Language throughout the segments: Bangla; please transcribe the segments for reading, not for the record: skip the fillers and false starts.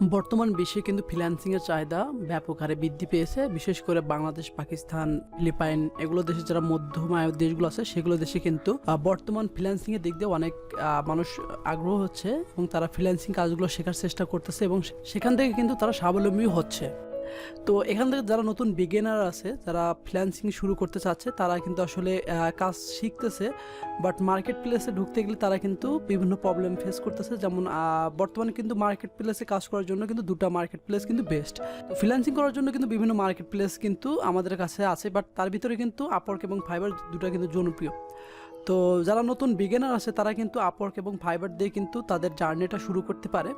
বর্তমান বিশ্বে কিন্তু ফ্রিল্যান্সিংয়ের চাহিদা ব্যাপক হারে বৃদ্ধি পেয়েছে, বিশেষ করে বাংলাদেশ, পাকিস্তান, ফিলিপাইন এগুলো দেশে যারা মধ্যম আয়ের দেশগুলো আছে সেগুলো দেশে কিন্তু বর্তমান ফ্রিল্যান্সিংয়ের দিক দিয়ে অনেক মানুষ আগ্রহ হচ্ছে এবং তারা ফ্রিল্যান্সিং কাজগুলো শেখার চেষ্টা করতেছে এবং সেখান থেকে কিন্তু তারা স্বাবলম্বী হচ্ছে। তো এখান থেকে যারা নতুন বিগিনার আছে, যারা ফ্রিল্যান্সিং শুরু করতে চাচ্ছে, তারা কিন্তু আসলে কাজ শিখতেছে, বাট মার্কেট প্লেসে ঢুকতে গেলে তারা কিন্তু বিভিন্ন প্রবলেম ফেস করতেছে। যেমন বর্তমানে কিন্তু মার্কেট প্লেসে কাজ করার জন্য কিন্তু দুটো মার্কেট প্লেস কিন্তু বেস্ট। তো ফ্রিল্যান্সিং করার জন্য কিন্তু বিভিন্ন মার্কেট প্লেস কিন্তু আমাদের কাছে আছে, বাট তার ভিতরে কিন্তু আপওয়ার্ক এবং ফাইবার দুটো কিন্তু জনপ্রিয়। তো যারা নতুন বিগিনার আছে তারা কিন্তু আপওয়ার্ক এবং ফাইবার দিয়ে কিন্তু তাদের জার্নিটা শুরু করতে পারে।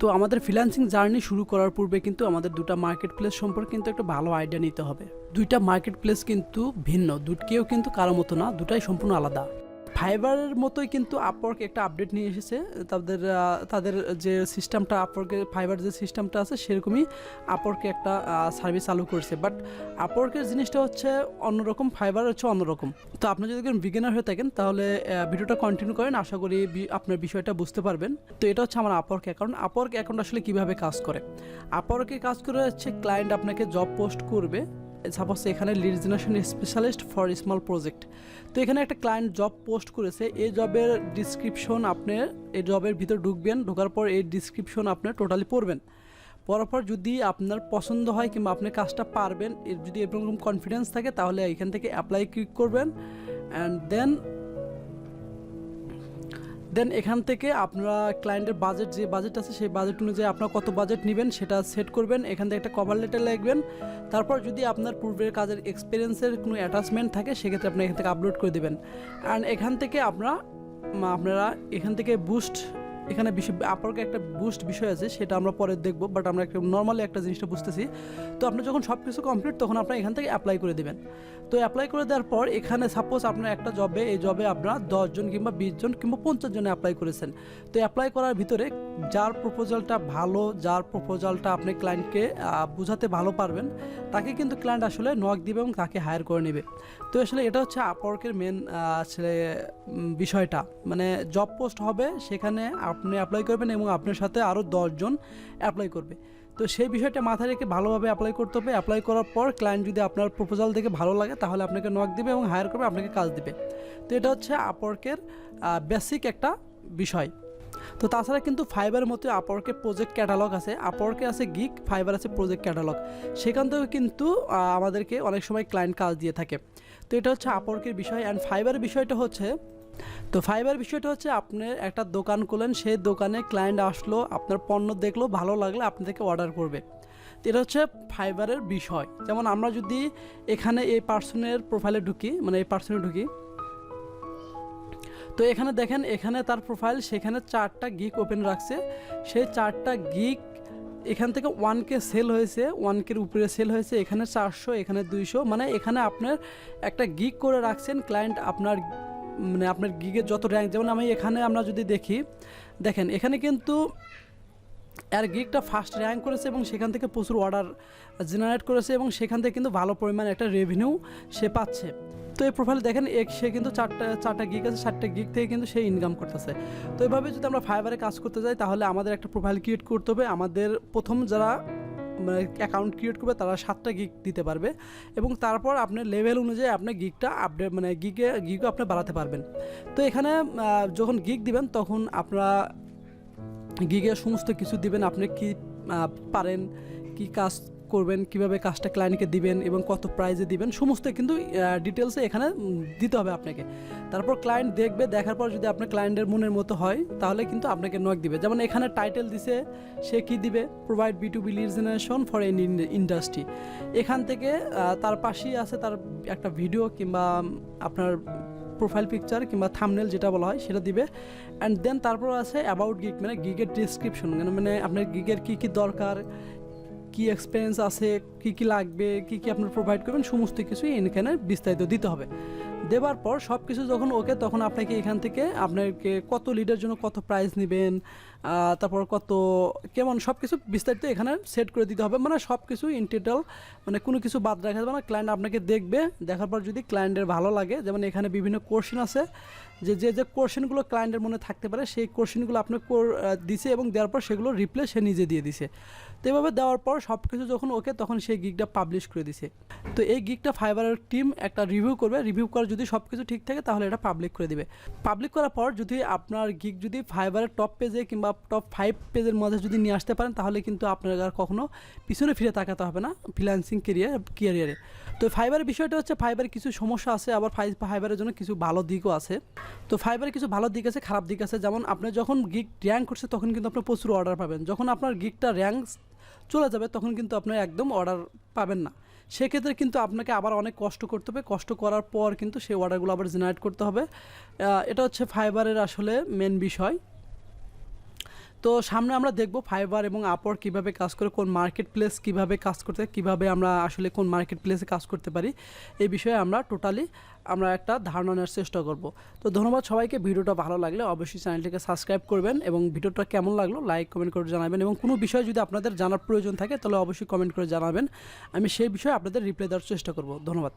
তো আমাদের ফ্রিল্যান্সিং জার্নি শুরু করার পূর্বে কিন্তু আমাদের দুটো মার্কেট প্লেস সম্পর্কে কিন্তু একটা ভালো আইডিয়া নিতে হবে। দুইটা মার্কেট প্লেস কিন্তু ভিন্ন, কেউ কিন্তু কারো মতো না, দুটাই সম্পূর্ণ আলাদা। ফাইবারের মতোই কিন্তু আপওয়ার্ক একটা আপডেট নিয়ে এসেছে, তাদের যে সিস্টেমটা আপওয়ার্কের ফাইবার যে সিস্টেমটা আছে সেরকমই আপওয়ার্কে একটা সার্ভিস চালু করেছে, বাট আপওয়ার্কের জিনিসটা হচ্ছে অন্যরকম, ফাইবার হচ্ছে অন্যরকম। তো আপনি যদি বিগিনার হয়ে থাকেন তাহলে ভিডিওটা কন্টিনিউ করেন, আশা করি আপনার বিষয়টা বুঝতে পারবেন। তো এটা হচ্ছে আমার আপওয়ার্ক অ্যাকাউন্ট। আপওয়ার্ক অ্যাকাউন্ট আসলে কীভাবে কাজ করে? আপওয়ার্কে কাজ করে হচ্ছে ক্লায়েন্ট আপনাকে জব পোস্ট করবে, সাপোজ এখানে lead generation specialist for small project. তো এখানে একটা ক্লায়েন্ট জব পোস্ট করেছে, এই জবের ডিসক্রিপশন আপনি এই জবের ভিতর ঢুকবেন, ঢোকার পর এই ডিসক্রিপশন আপনি টোটালি পড়বেন। পড়ার পর যদি আপনার পছন্দ হয় কিংবা আপনি কাজটা পারবেন, যদি এরকম কনফিডেন্স থাকে তাহলে এখান থেকে অ্যাপ্লাই ক্লিক করবেন। অ্যান্ড দেন এখান থেকে আপনারা ক্লায়েন্টের বাজেট, যে বাজেট আছে সেই বাজেট অনুযায়ী আপনারা কত বাজেট নেবেন সেটা সেট করবেন। এখান থেকে একটা কভার লেটার লিখবেন। তারপর যদি আপনার পূর্বের কাজের এক্সপিরিয়েন্সের কোনো অ্যাটাচমেন্ট থাকে সেক্ষেত্রে আপনি এখান থেকে আপলোড করে দেবেন। অ্যান্ড এখান থেকে আপনারা এখান থেকে বুস্ট, এখানে আপওয়ার্কে একটা বুস্ট বিষয় আছে, সেটা আমরা পরে দেখব, বাট আমরা একটা নর্মালি একটা জিনিসটা বুঝতেছি। তো আপনি যখন সব কিছু কমপ্লিট তখন আপনার এখান থেকে অ্যাপ্লাই করে দেবেন। তো অ্যাপ্লাই করে দেওয়ার পর এখানে সাপোজ আপনার একটা জবে, এই জবে আপনারা 10 জন কিংবা 20 জন কিংবা 50 জনে অ্যাপ্লাই করেছেন। তো অ্যাপ্লাই করার ভিতরে যার প্রপোজালটা ভালো, যার প্রপোজালটা আপনি ক্লায়েন্টকে বোঝাতে ভালো পারবেন, তাকে কিন্তু ক্লায়েন্ট আসলে নক দিবে এবং তাকে হায়ার করে নেবে। তো আসলে এটা হচ্ছে আপওয়ার্কের মেন আসলে বিষয়টা, মানে জব পোস্ট হবে, সেখানে আপনি অ্যাপ্লাই করবেন এবং আপনার সাথে আরও 10 জন অ্যাপ্লাই করবে। তো সেই বিষয়টা মাথায় রেখে ভালোভাবে অ্যাপ্লাই করতে হবে। অ্যাপ্লাই করার পর ক্লায়েন্ট যদি আপনার প্রপোজাল দেখে ভালো লাগে তাহলে আপনাকে নক দিবে এবং হায়ার করবে, আপনাকে কাজ দিবে। তো এটা হচ্ছে আপওয়ার্কের বেসিক একটা বিষয়। তো তাছাড়া কিন্তু ফাইবারের মতো আপওয়ার্কে প্রজেক্ট ক্যাটালগ আছে, আপওয়ার্কে আছে গিগ, ফাইবার আছে প্রজেক্ট ক্যাটালগ। সেখান থেকেও কিন্তু আমাদেরকে অনেক সময় ক্লায়েন্ট কাজ দিয়ে থাকে। তো এটা হচ্ছে আপওয়ার্কের বিষয়। অ্যান্ড ফাইবারের বিষয়টা হচ্ছে, তো ফাইবার বিষয়টা হচ্ছে আপনি একটা দোকান করলেন, সেই দোকানে ক্লায়েন্ট আসলো, আপনার পণ্য দেখলো, ভালো লাগলে আপনি থেকে অর্ডার করবে। তো এটা হচ্ছে ফাইবারের বিষয়। যেমন আমরা যদি এখানে এই পার্সনের প্রোফাইলে ঢুকি, মানে এই পার্সনে ঢুকি, তো এখানে দেখেন এখানে তার প্রোফাইল, সেখানে 4টা গিগ ওপেন রাখছে। সেই 4টা গিগ এখান থেকে 1K সেল হয়েছে, 1K উপরে সেল হয়েছে, এখানে 400, এখানে 200, মানে এখানে আপনার একটা গিগ করে রাখছেন ক্লায়েন্ট আপনার গিগের যত র্যাঙ্ক। যেমন আমরা যদি দেখি, দেখেন এখানে কিন্তু এর গিগটা ফার্স্ট র্যাঙ্ক করেছে এবং সেখান থেকে প্রচুর অর্ডার জেনারেট করেছে এবং সেখান থেকে কিন্তু ভালো পরিমাণে একটা রেভিনিউ সে পাচ্ছে। তো এই প্রোফাইল দেখেন সে কিন্তু চারটা গিগ আছে, 4টা গিগ থেকে কিন্তু সে ইনকাম করতেছে। তো এইভাবে যদি আমরা ফাইবারে কাজ করতে যাই তাহলে আমাদের একটা প্রোফাইল ক্রিয়েট করতে হবে। আমাদের প্রথম যারা অ্যাকাউন্ট ক্রিয়েট করবে তারা 7টা গিগ দিতে পারবে এবং তারপর আপনার লেভেল অনুযায়ী আপনি গিগটা আপডেট, মানে গিগও আপনি বাড়াতে পারবেন। তো এখানে যখন গিগ দিবেন তখন আপনারা গিগের সমস্ত কিছু দিবেন, আপনি কি পারেন, কি কাজ করবেন, কিভাবে কাজটা ক্লায়েন্টকে দিবেন এবং কত প্রাইজে দিবেন, সমস্ত কিন্তু ডিটেলসে এখানে দিতে হবে আপনাকে। তারপর ক্লায়েন্ট দেখবে, দেখার পর যদি আপনার ক্লায়েন্টের মনের মতো হয় তাহলে কিন্তু আপনাকে নক দিবে। যেমন এখানে টাইটেল দিছে, সে কি দিবে, provide B2B lead generation for any industry. এখান থেকে তার পাশেই আছে তার একটা ভিডিও কিংবা আপনার প্রোফাইল পিকচার কিংবা থাম্বনেল যেটা বলা হয় সেটা দিবে। অ্যান্ড দেন তারপর আছে অ্যাবাউট গিগ, মানে গিগের ডিসক্রিপশন, মানে আপনার গিগের কী কী দরকার, কি এক্সপিরিয়েন্স আছে, কি কি লাগবে, কি কি আপনার প্রোভাইড করবেন, সমস্ত কিছুই এখানে বিস্তারিত দিতে হবে। দেওয়ার পর সব কিছু যখন ওকে, তখন আপনাকে এখান থেকে আপনাকে কত লিডের জন্য কত প্রাইস নেবেন, তারপর কত কেমন সব কিছু বিস্তারিত এখানে সেট করে দিতে হবে। মানে সব কিছু ইন টোটাল, মানে কোনো কিছু বাদ রাখা যাবে না। ক্লায়েন্ট আপনাকে দেখবে, দেখার পর যদি ক্লায়েন্টের ভালো লাগে, যেমন এখানে বিভিন্ন কোশ্চেন আছে, যে কোশ্চেনগুলো ক্লায়েন্টের মনে থাকতে পারে সেই কোশ্চেনগুলো আপনাকে দিছে এবং দেওয়ার পর সেগুলো রিপ্লাই সে নিজে দিয়ে দিছে। তো এভাবে দেওয়ার পর সব কিছু যখন ওকে, তখন সেই গিগটা পাবলিশ করে দিছে। তো এই গিগটা ফাইবারের টিম একটা রিভিউ করবে, রিভিউ করে যদি সব কিছু ঠিক থাকে তাহলে এটা পাবলিক করে দিবে। পাবলিক করার পর যদি আপনার গিগ যদি ফাইবারের টপ পেজে কিংবা টপ 5 পেজের মধ্যে যদি নিয়ে আসতে পারেন, তাহলে কিন্তু আপনার আর কখনো পিছনে ফিরে তাকাতে হবে না ফ্রিল্যান্সিং ক্যারিয়ারে। তো ফাইবারের বিষয়টা হচ্ছে, ফাইবারের কিছু সমস্যা আছে, আবার ফাইবারের জন্য কিছু ভালো দিকও আছে। তো ফাইবারের কিছু ভালো দিক আছে, খারাপ দিক আছে। যেমন আপনি যখন গিগ র্যাঙ্ক করছে তখন কিন্তু আপনি প্রচুর অর্ডার পাবেন, যখন আপনার গিগটা র্যাঙ্ক চলে যাবে তখন কিন্তু আপনি একদম অর্ডার পাবেন না। সেক্ষেত্রে কিন্তু আপনাকে আবার অনেক কষ্ট করতে হবে, কষ্ট করার পর কিন্তু সেই অর্ডারগুলো আবার জেনারেট করতে হবে। এটা হচ্ছে ফাইবারের আসলে মেন বিষয়। তো সামনে আমরা দেখব ফাইবার এবং আপওয়ার্ক কীভাবে কাজ করে, কোন মার্কেট প্লেস কীভাবে কাজ করতে, কীভাবে আমরা আসলে কোন মার্কেট প্লেসে কাজ করতে পারি, এই বিষয়ে আমরা একটা ধারণা নেওয়ার চেষ্টা করব। তো ধন্যবাদ সবাইকে। ভিডিওটা ভালো লাগলে অবশ্যই চ্যানেলটিকে সাবস্ক্রাইব করবেন এবং ভিডিওটা কেমন লাগলো লাইক কমেন্ট করে জানাবেন, এবং কোনো বিষয় যদি আপনাদের জানার প্রয়োজন থাকে তাহলে অবশ্যই কমেন্ট করে জানাবেন, আমি সেই বিষয়ে আপনাদের রিপ্লাই দেওয়ার চেষ্টা করব। ধন্যবাদ।